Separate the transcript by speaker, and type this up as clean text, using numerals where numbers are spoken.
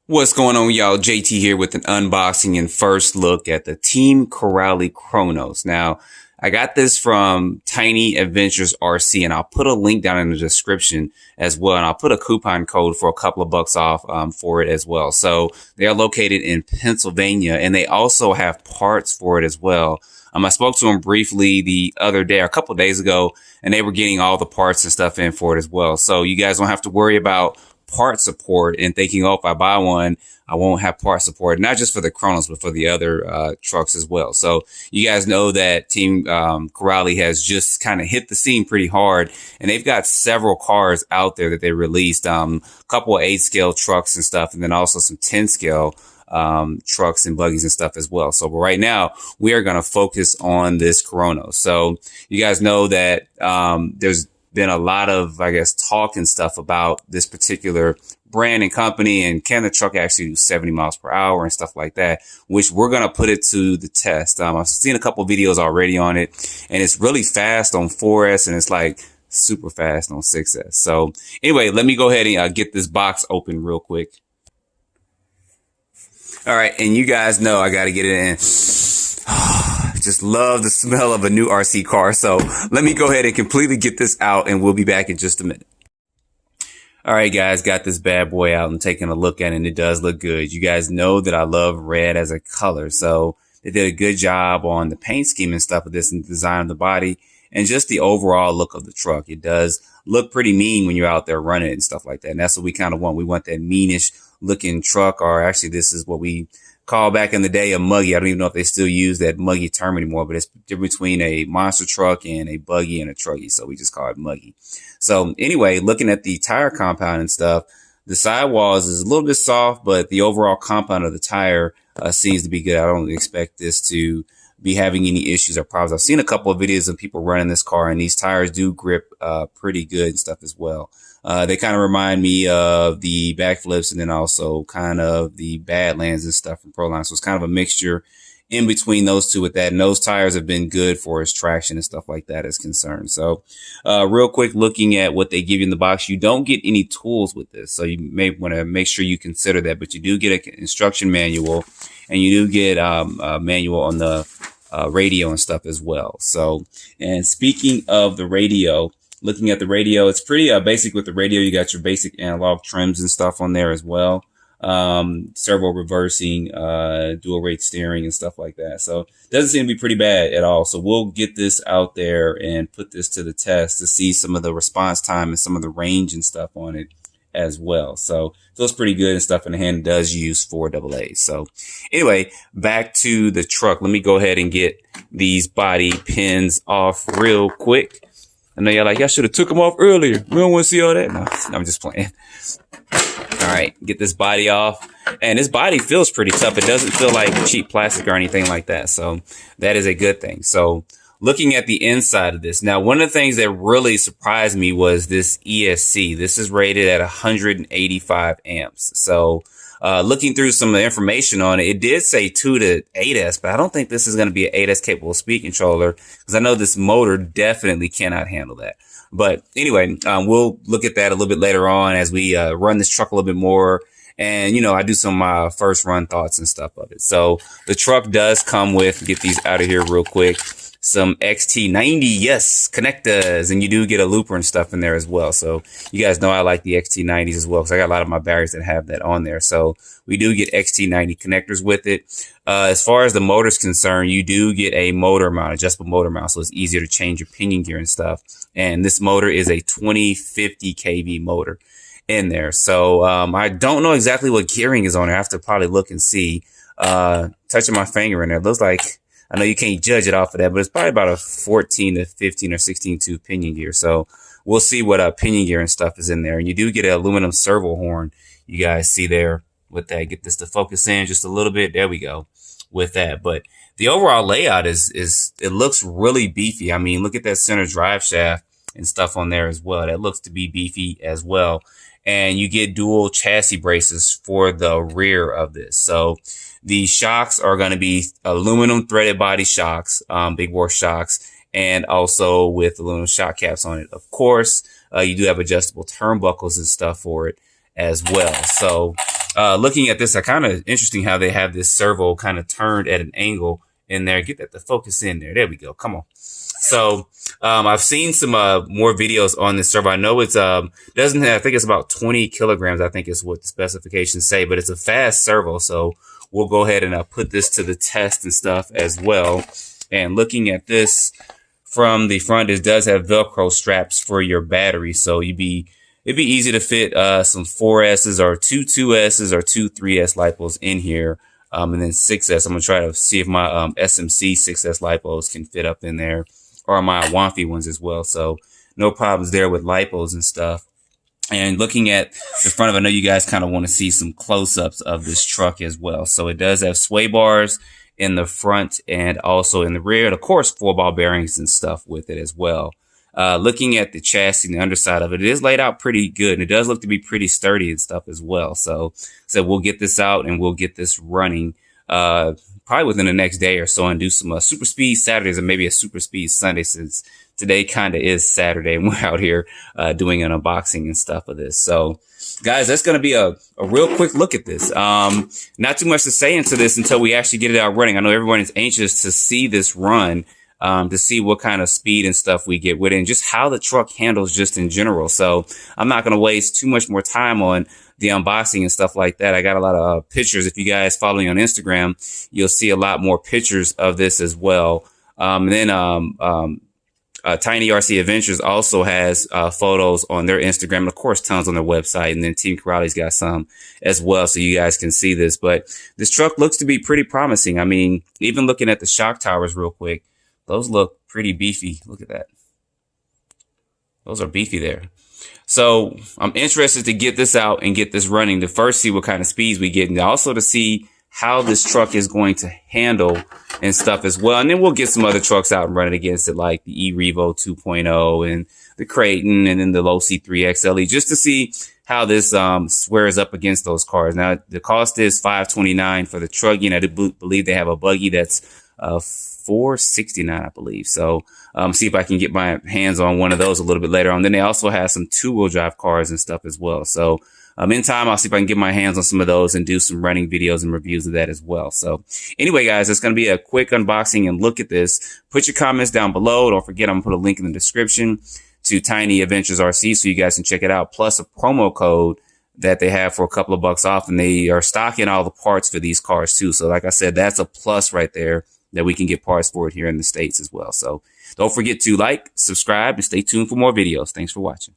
Speaker 1: What's going on, y'all? JayTee here with an unboxing and first look at the Team Corrali Kronos. Now, I got this from Tiny Adventures RC, and I'll put a link down in the description as well. And I'll put a coupon code for a couple of bucks off for it as well. So they are located in Pennsylvania, and they also have parts for it as well. I spoke to them briefly the other day, or a couple of days ago, and they were getting all the parts and stuff in for it as well. So you guys don't have to worry about part support and thinking, oh, if I buy one, I won't have part support, not just for the Kronos, but for the other trucks as well. So you guys know that Team Corrali has just kind of hit the scene pretty hard, and they've got several cars out there that they released, a couple of 8-scale trucks and stuff, and then also some 10-scale trucks and buggies and stuff as well. So but right now we are going to focus on this Kronos. So you guys know that there's been a lot of, I guess, talk and stuff about this particular brand and company, and can the truck actually do 70 miles per hour and stuff like that, which we're going to put it to the test. I've seen a couple of videos already on it, and it's really fast on 4S, and it's like super fast on 6S. So anyway, let me go ahead and get this box open real quick. All right, and you guys know I got to get it in. Just love the smell of a new RC car. So let me go ahead and completely get this out, and we'll be back in just a minute. All right, guys, got this bad boy out and taking a look at it, and it does look good. You guys know that I love red as a color, so they did a good job on the paint scheme and stuff of this and the design of the body and just the overall look of the truck. It does look pretty mean when you're out there running it and stuff like that, and that's what we kind of want. We want that meanish looking truck, or actually this is what we call back in the day a muggy. I don't even know if they still use that muggy term anymore, but it's between a monster truck and a buggy and a trucky, so we just call it muggy. So anyway, looking at the tire compound and stuff, the sidewalls is a little bit soft, but the overall compound of the tire seems to be good. I don't expect this to be having any issues or problems. I've seen a couple of videos of people running this car, and these tires do grip pretty good and stuff as well. They kind of remind me of the backflips and then also kind of the Badlands and stuff from Proline. So it's kind of a mixture in between those two with that. And those tires have been good for its traction and stuff like that is concerned. So real quick, looking at what they give you in the box, you don't get any tools with this. So you may want to make sure you consider that. But you do get an instruction manual, and you do get a manual on the radio and stuff as well. So, and speaking of the radio, looking at the radio, it's pretty basic with the radio. You got your basic analog trims and stuff on there as well. Servo reversing, dual rate steering and stuff like that. So it doesn't seem to be pretty bad at all. So we'll get this out there and put this to the test to see some of the response time and some of the range and stuff on it as well. So feels pretty good and stuff in the hand. It does use 4 AA's. So anyway, back to the truck. Let me go ahead and get these body pins off real quick. I know y'all like, y'all should have took them off earlier. We don't want to see all that. No, I'm just playing. All right, get this body off. And this body feels pretty tough. It doesn't feel like cheap plastic or anything like that. So that is a good thing. So looking at the inside of this. Now, one of the things that really surprised me was this ESC. This is rated at 185 amps. So looking through some of the information on it, it did say 2 to 8S, but I don't think this is going to be an 8S capable speed controller, because I know this motor definitely cannot handle that. But anyway, we'll look at that a little bit later on as we run this truck a little bit more. And, you know, I do some of my first run thoughts and stuff of it. So the truck does come with, get these out of here real quick, some XT90, yes, connectors, and you do get a looper and stuff in there as well. So you guys know I like the XT90s as well, because I got a lot of my batteries that have that on there. So we do get XT90 connectors with it. As far as the motor's concerned, you do get a motor mount, adjustable motor mount, so it's easier to change your pinion gear and stuff. And this motor is a 2050 kV motor in there. So I don't know exactly what gearing is on there. I have to probably look and see. Touching my finger in there, it looks like, I know you can't judge it off of that, but it's probably about a 14 to 15 or 16 tube pinion gear. So we'll see what pinion gear and stuff is in there. And you do get an aluminum servo horn. You guys see there with that. Get this to focus in just a little bit. There we go with that. But the overall layout is it looks really beefy. I mean, look at that center drive shaft and stuff on there as well. That looks to be beefy as well. And you get dual chassis braces for the rear of this. So the shocks are going to be aluminum threaded body shocks, big bore shocks, and also with aluminum shock caps on it. Of course, you do have adjustable turnbuckles and stuff for it as well. So looking at this, I kind of interesting how they have this servo kind of turned at an angle in there. Get that the focus in there. There we go. Come on. So I've seen some more videos on this servo. I know it's doesn't have, I think it's about 20 kilograms. I think is what the specifications say, but it's a fast servo. So we'll go ahead and put this to the test and stuff as well. And looking at this from the front, it does have Velcro straps for your battery. So it'd be easy to fit some 4S's or two 2S's or two 3S lipos in here. And then 6S. I'm going to try to see if my SMC 6S lipos can fit up in there, or my Wanfi ones as well. So no problems there with lipos and stuff. And looking at the front of it, I know you guys kind of want to see some close-ups of this truck as well. So it does have sway bars in the front and also in the rear. And of course, 4-ball bearings and stuff with it as well. Looking at the chassis and the underside of it, it is laid out pretty good. And it does look to be pretty sturdy and stuff as well. So we'll get this out and we'll get this running probably within the next day or so, and do some super speed Saturdays and maybe a super speed Sunday, since today kind of is Saturday and we're out here doing an unboxing and stuff of this. So guys, that's going to be a real quick look at this. Not too much to say into this until we actually get it out running. I know everyone is anxious to see this run, to see what kind of speed and stuff we get with it and just how the truck handles just in general. So I'm not going to waste too much more time on the unboxing and stuff like that. I got a lot of pictures. If you guys follow me on Instagram, you'll see a lot more pictures of this as well. And then Tiny RC Adventures also has photos on their Instagram, and of course tons on their website. And then Team Corrales got some as well, so you guys can see this. But this truck looks to be pretty promising. I mean, even looking at the shock towers real quick, those look pretty beefy. Look at that. Those are beefy there. So I'm interested to get this out and get this running to first see what kind of speeds we get, and also to see how this truck is going to handle and stuff as well. And then we'll get some other trucks out and running against it, like the E-Revo 2.0 and the Creighton and then the Low C3 XLE, just to see how this squares up against those cars. Now, the cost is $529 for the truck. I do believe they have a buggy that's $469, I believe. So see if I can get my hands on one of those a little bit later on. Then they also have some 2-wheel drive cars and stuff as well. So in time, I'll see if I can get my hands on some of those and do some running videos and reviews of that as well. So anyway, guys, it's going to be a quick unboxing and look at this. Put your comments down below. Don't forget, I'm going to put a link in the description to Tiny Adventures RC so you guys can check it out, plus a promo code that they have for a couple of bucks off, and they are stocking all the parts for these cars too. So like I said, that's a plus right there that we can get parts for it here in the States as well. So don't forget to like, subscribe, and stay tuned for more videos. Thanks for watching.